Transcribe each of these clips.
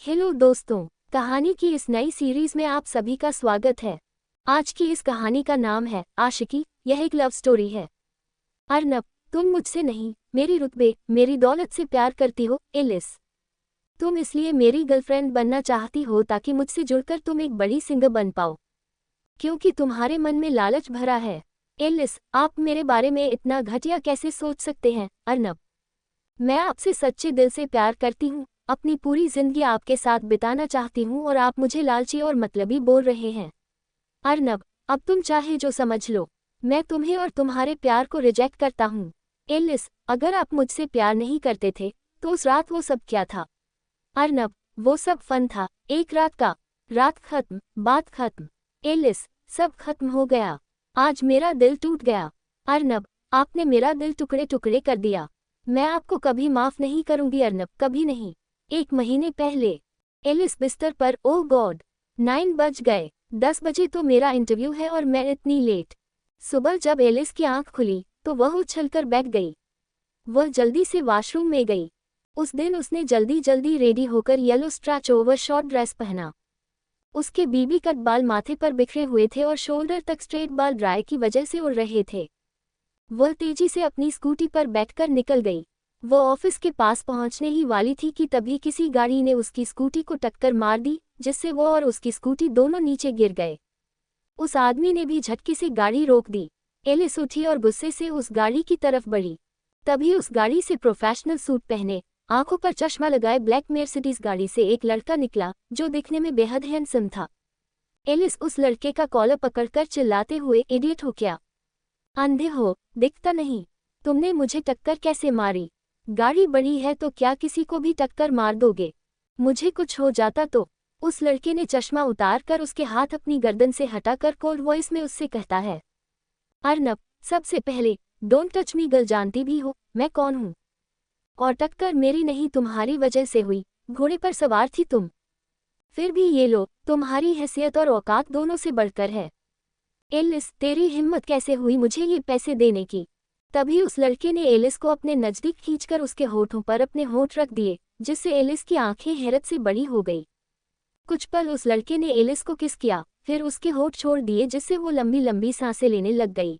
Hello दोस्तों, कहानी की इस नई सीरीज में आप सभी का स्वागत है। आज की इस कहानी का नाम है आशिकी। यह एक लव स्टोरी है। अर्नब, तुम मुझसे नहीं, मेरी रुतबे, मेरी दौलत से प्यार करती हो। एलिस, तुम इसलिए मेरी गर्लफ्रेंड बनना चाहती हो ताकि मुझसे जुड़कर तुम एक बड़ी सिंगर बन पाओ, क्योंकि तुम्हारे मन में लालच भरा है। एलिस, आप मेरे बारे में इतना घटिया कैसे सोच सकते हैं? अर्नब, मैं आपसे सच्चे दिल से प्यार करती हूँ, अपनी पूरी जिंदगी आपके साथ बिताना चाहती हूँ और आप मुझे लालची और मतलबी बोल रहे हैं। अर्नब, अब तुम चाहे जो समझ लो, मैं तुम्हें और तुम्हारे प्यार को रिजेक्ट करता हूँ। एलिस, अगर आप मुझसे प्यार नहीं करते थे तो उस रात वो सब क्या था? अर्नब, वो सब फन था, एक रात का। रात खत्म, बात खत्म। एलिस, सब खत्म हो गया। आज मेरा दिल टूट गया। अर्नब, आपने मेरा दिल टुकड़े टुकड़े कर दिया। मैं आपको कभी माफ नहीं करूंगी अर्नब, कभी नहीं। 1 महीने पहले। एलिस बिस्तर पर। ओह गॉड, 9 बज गए। 10 बजे तो मेरा इंटरव्यू है और मैं इतनी लेट। सुबह जब एलिस की आंख खुली तो वह उछलकर बैठ गई। वह जल्दी से वॉशरूम में गई। उस दिन उसने जल्दी जल्दी रेडी होकर yellow stretch over short dress पहना। उसके बीबी कट बाल माथे पर बिखरे हुए थे और शोल्डर तक स्ट्रेट बाल ड्राई की वजह से उड़ रहे थे। वह तेजी से अपनी स्कूटी पर बैठकर निकल गई। वो ऑफिस के पास पहुंचने ही वाली थी कि तभी किसी गाड़ी ने उसकी स्कूटी को टक्कर मार दी, जिससे वो और उसकी स्कूटी दोनों नीचे गिर गए। उस आदमी ने भी झटके से गाड़ी रोक दी। एलिस उठी और गुस्से से उस गाड़ी की तरफ बढ़ी। तभी उस गाड़ी से प्रोफेशनल सूट पहने, आंखों पर चश्मा लगाए ब्लैक मर्सिडीज गाड़ी से एक लड़का निकला जो दिखने में बेहद हैंडसम था। एलिस उस लड़के का कॉलर पकड़कर चिल्लाते हुए, इडियट हो क्या? अंधे हो, दिखता नहीं? तुमने मुझे टक्कर कैसे मारी? गाड़ी बड़ी है तो क्या किसी को भी टक्कर मार दोगे? मुझे कुछ हो जाता तो? उस लड़के ने चश्मा उतार कर उसके हाथ अपनी गर्दन से हटाकर कोल्ड वॉइस में उससे कहता है, अर्नब, सबसे पहले डोंट टच मी गर्ल, जानती भी हो मैं कौन हूँ? और टक्कर मेरी नहीं, तुम्हारी वजह से हुई। घोड़े पर सवार थी तुम। फिर भी ये लो, तुम्हारी हैसियत और औकात दोनों से बढ़कर है। एलिस, तेरी हिम्मत कैसे हुई मुझे ये पैसे देने की? तभी उस लड़के ने एलिस को अपने नजदीक खींचकर उसके होठों पर अपने होठ रख दिए, जिससे एलिस की आंखें हैरत से बड़ी हो गई। कुछ पल उस लड़के ने एलिस को किस किया, फिर उसके होठ छोड़ दिए, जिससे वो लंबी लंबी सांसें लेने लग गई।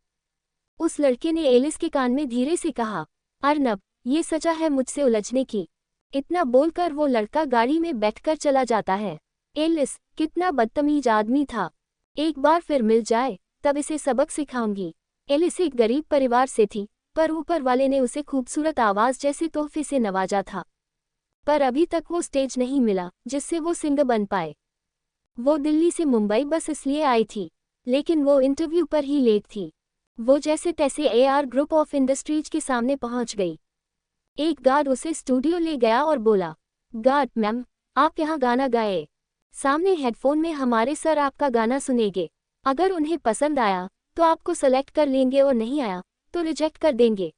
उस लड़के ने एलिस के कान में धीरे से कहा, अर्नब, ये सजा है मुझसे उलझने की। इतना बोलकर वो लड़का गाड़ी में बैठकर चला जाता है। एलिस, कितना बदतमीज आदमी था। एक बार फिर मिल जाए तब इसे सबक सिखाऊंगी। एलिस एक गरीब परिवार से थी, पर ऊपर वाले ने उसे खूबसूरत आवाज जैसे तोहफे से नवाजा था। पर अभी तक वो स्टेज नहीं मिला जिससे वो सिंगर बन पाए। वो दिल्ली से मुंबई बस इसलिए आई थी, लेकिन वो इंटरव्यू पर ही लेट थी। वो जैसे तैसे AR ग्रुप ऑफ इंडस्ट्रीज के सामने पहुंच गई। एक गार्ड उसे स्टूडियो ले गया और बोला, गार्ड मैम, आप यहाँ गाना गाए। सामने हेडफोन में हमारे सर आपका गाना सुनेंगे। अगर उन्हें पसंद आया तो आपको सेलेक्ट कर लेंगे और नहीं आया तो रिजेक्ट कर देंगे।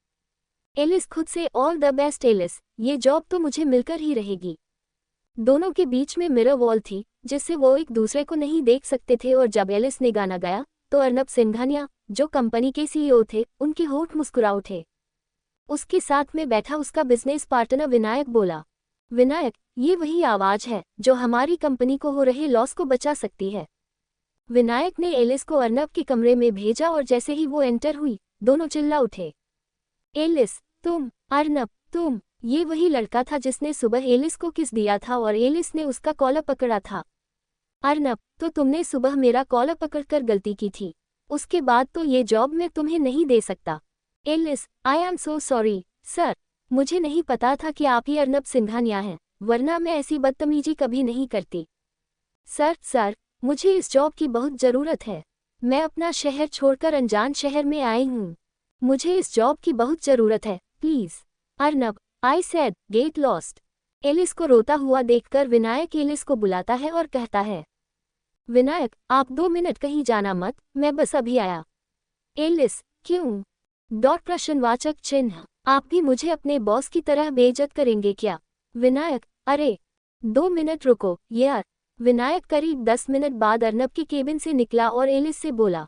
एलिस खुद से, ऑल द बेस्ट एलिस, ये जॉब तो मुझे मिलकर ही रहेगी। दोनों के बीच में मिरर वॉल थी जिससे वो एक दूसरे को नहीं देख सकते थे, और जब एलिस ने गाना गाया तो अर्नब सिंघानिया, जो कंपनी के CEO थे, उनके होठ मुस्कुरा उठे। उसके साथ में बैठा उसका बिजनेस पार्टनर विनायक बोला, विनायक, ये वही आवाज है जो हमारी कंपनी को हो रहे लॉस को बचा सकती है। विनायक ने एलिस को अर्नब के कमरे में भेजा और जैसे ही वो एंटर हुई, दोनों चिल्ला उठे, एलिस, तुम? अर्नब, तुम? ये वही लड़का था जिसने सुबह एलिस को किस दिया था और एलिस ने उसका कॉलर पकड़ा था। अर्नब, तो तुमने सुबह मेरा कॉलर पकड़कर गलती की थी। उसके बाद तो ये जॉब मैं तुम्हें नहीं दे सकता। Alice, I am so sorry sir, मुझे नहीं पता था कि आप ही अर्नब सिंघानिया हैं, वरना मैं ऐसी बदतमीजी कभी नहीं करती। सर, मुझे इस जॉब की बहुत ज़रूरत है। मैं अपना शहर छोड़कर अनजान शहर में आई हूँ। मुझे इस जॉब की बहुत ज़रूरत है, please. Arnab, I said, get lost. Alice को रोता हुआ देखकर विनायक एलिस को बुलाता है और कहता है, विनायक, आप 2 मिनट कहीं जाना मत, मैं बस अभी आया। एलिस, क्यों? प्रश्नवाचक चिन्ह, आप भी मुझे अपने बॉस की तरह बेइज्जत करेंगे क्या? विनायक, अरे 2 मिनट रुको यार। विनायक करीब 10 मिनट बाद अर्नब के केबिन से निकला और एलिस से बोला,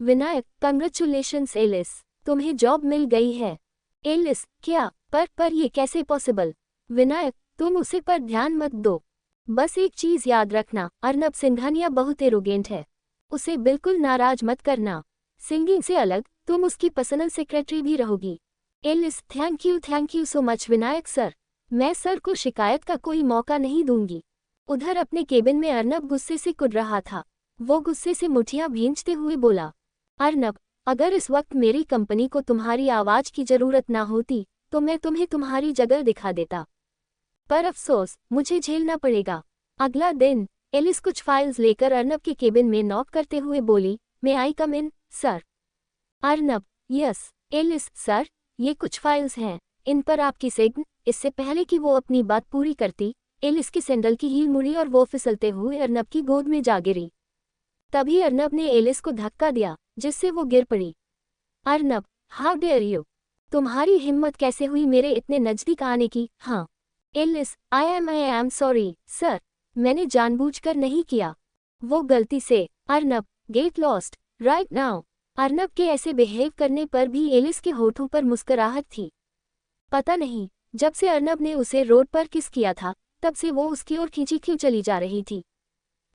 विनायक, कंग्रेचुलेशंस एलिस, तुम्हें जॉब मिल गई है। एलिस, क्या? पर ये कैसे पॉसिबल? विनायक, तुम उसे पर ध्यान मत दो। बस एक चीज याद रखना, अर्नब सिंघानिया बहुत एरोगेंट है। उसे बिल्कुल नाराज मत करना। सिंगिंग से अलग तुम उसकी पर्सनल सेक्रेटरी भी रहोगी। Alice, thank you so much Vinayak sir. मैं सर को शिकायत का कोई मौका नहीं दूंगी। उधर अपने केबिन में अर्नब गुस्से से कुट रहा था। वो गुस्से से मुठियां भींचते हुए बोला, अर्नब, अगर इस वक्त मेरी कंपनी को तुम्हारी आवाज की जरूरत ना होती तो मैं तुम्हें तुम्हारी जगह दिखा देता, पर अफसोस मुझे झेलना पड़ेगा। अगला दिन एलिस कुछ फाइल्स लेकर अर्नब के केबिन में नॉक करते हुए बोली, may I come in sir? Arnab, yes. Alice, sir, ये कुछ फाइल्स हैं, इन पर आपकी सिग्न। इससे पहले कि वो अपनी बात पूरी करती, एलिस की सैंडल की हील मुड़ी और वो फिसलते हुए अर्नब की गोद में जा गिरी। तभी अर्नब ने एलिस को धक्का दिया, जिससे वो गिर पड़ी। Arnab, how dare you? तुम्हारी हिम्मत कैसे हुई मेरे इतने नजदीक आने की? हाँ। Alice, I am sorry sir, मैंने जानबूझकर नहीं किया, वो गलती से। Arnab, get lost right now. Arnab के ऐसे बिहेव करने पर भी एलिस के होठों पर मुस्कुराहट थी। पता नहीं, जब से अर्नब ने उसे रोड पर किस किया था, तब से वो उसकी ओर खींची क्यों चली जा रही थी।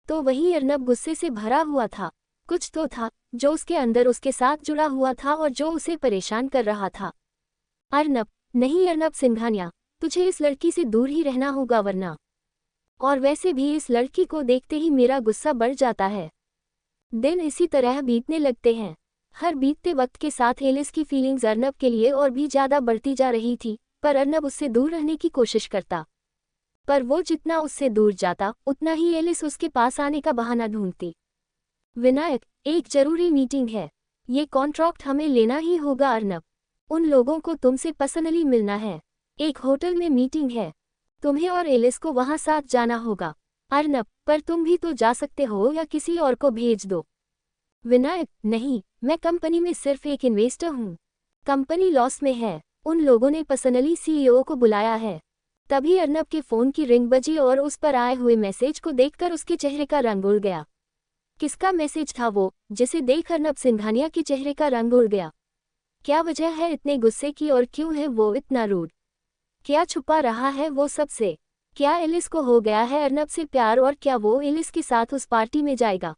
तो वही अर्नब गुस्से से भरा हुआ था। कुछ तो था जो उसके अंदर उसके साथ जुड़ा हुआ था और जो उसे परेशान कर रहा था। अर्नब, नहीं अर्नब सिंघानिया, तुझे इस लड़की से दूर ही रहना होगा वरना। और वैसे भी इस लड़की को देखते ही मेरा गुस्सा बढ़ जाता है। दिन इसी तरह बीतने लगते हैं। हर बीतते वक्त के साथ एलिस की फीलिंग्स अर्नब के लिए और भी ज्यादा बढ़ती जा रही थी, पर अर्नब उससे दूर रहने की कोशिश करता। पर वो जितना उससे दूर जाता उतना ही एलिस उसके पास आने का बहाना ढूंढती। विनायक, एक जरूरी मीटिंग है, ये कॉन्ट्रैक्ट हमें लेना ही होगा अर्नब। उन लोगों को तुमसे पर्सनली मिलना है। एक होटल में मीटिंग है, तुम्हें और एलिस को वहां साथ जाना होगा। अर्नब, पर तुम भी तो जा सकते हो या किसी और को भेज दो। विनायक, नहीं, मैं कंपनी में सिर्फ एक इन्वेस्टर हूँ। कंपनी लॉस में है, उन लोगों ने पर्सनली सीईओ को बुलाया है। तभी अर्नब के फोन की रिंग बजी और उस पर आए हुए मैसेज को देखकर उसके चेहरे का रंग उड़ गया। किसका मैसेज था वो, जिसे देख अर्नब सिंघानिया के चेहरे का रंग उड़ गया? क्या वजह है इतने गुस्से की और क्यों है वो इतना रूड? क्या छुपा रहा है वो सबसे? क्या एलिस को हो गया है अर्नब से प्यार और क्या वो एलिस के साथ उस पार्टी में जाएगा?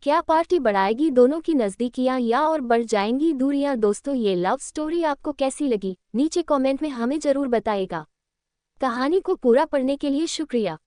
क्या पार्टी बढ़ाएगी दोनों की नज़दीकियां या और बढ़ जाएंगी दूरियां? दोस्तों, ये लव स्टोरी आपको कैसी लगी नीचे कमेंट में हमें ज़रूर बताइएगा। कहानी को पूरा पढ़ने के लिए शुक्रिया।